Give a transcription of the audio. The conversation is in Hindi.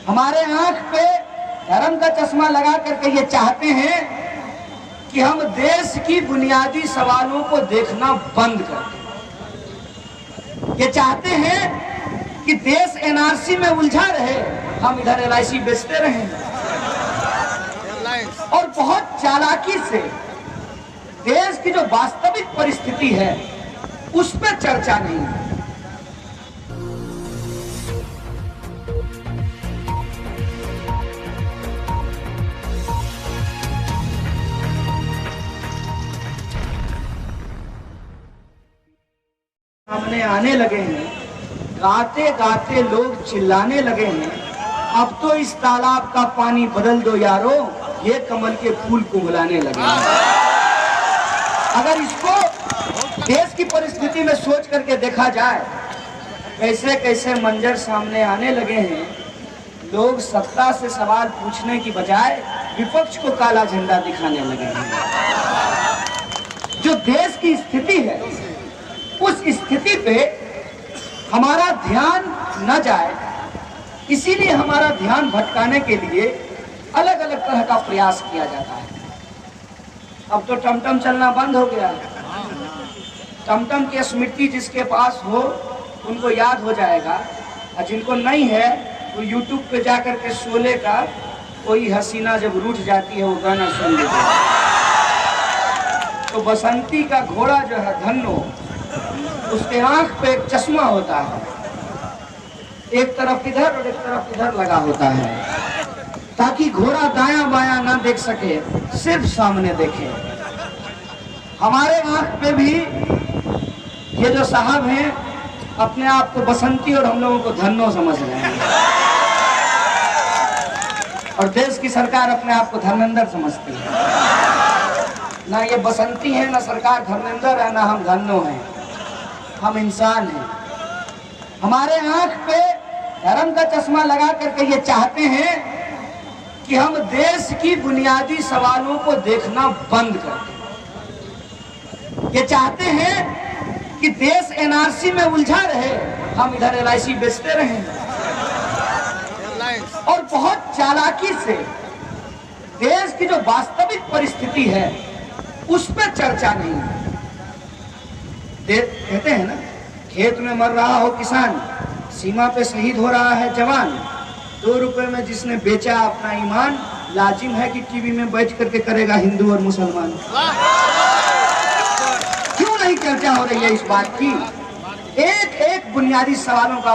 हमारे आंख पे धर्म का चश्मा लगा करके ये चाहते हैं कि हम देश की बुनियादी सवालों को देखना बंद कर दें। ये चाहते हैं कि देश एनआरसी में उलझा रहे, हम इधर एलआईसी बेचते रहें। और बहुत चालाकी से देश की जो वास्तविक परिस्थिति है उस पर चर्चा नहीं है। सामने आने लगे हैं, गाते गाते लोग चिल्लाने लगे हैं, अब तो इस तालाब का पानी बदल दो यारो, ये कमल के फूल को बुलाने लगे हैं। अगर इसको देश की परिस्थिति में सोच करके देखा जाए, कैसे कैसे मंजर सामने आने लगे हैं। लोग सत्ता से सवाल पूछने की बजाय विपक्ष को काला झंडा दिखाने लगे हैं। जो देश की स्थिति है उस स्थिति पे हमारा ध्यान न जाए, इसीलिए हमारा ध्यान भटकाने के लिए अलग अलग तरह का प्रयास किया जाता है। अब तो टमटम चलना बंद हो गया। टमटम की स्मृति जिसके पास हो उनको याद हो जाएगा, और जिनको नहीं है वो यूट्यूब पे जाकर के शोले का कोई हसीना जब रूठ जाती है वो गाना सुन लेते हैं। तो बसंती का घोड़ा जो है धन्नो, उसके आंख पे एक चश्मा होता है, एक तरफ इधर और एक तरफ इधर लगा होता है, ताकि घोड़ा दायां बायां ना देख सके, सिर्फ सामने देखे। हमारे आंख पे भी ये जो साहब हैं अपने आप को बसंती और हम लोगों को धन्नो समझ रहे हैं, और देश की सरकार अपने आप को धर्मेंद्र समझती है। ना ये बसंती है, ना सरकार धर्मेंद्र है, ना हम धन्नो हैं, हम इंसान हैं। हमारे आंख पे धर्म का चश्मा लगा करके ये चाहते हैं कि हम देश की बुनियादी सवालों को देखना बंद कर दें। ये चाहते हैं कि देश एनआरसी में उलझा रहे, हम इधर एलआईसी बेचते रहें। और बहुत चालाकी से देश की जो वास्तविक परिस्थिति है उस पर चर्चा नहीं है। कहते हैं ना, खेत में मर रहा हो किसान, सीमा पे शहीद हो रहा है जवान, 2 रुपए में जिसने बेचा अपना ईमान, लाजिम है कि टीवी में बैठ करके करेगा हिंदू और मुसलमान। क्यों नहीं चर्चा हो रही है इस बात की? एक एक बुनियादी सवालों का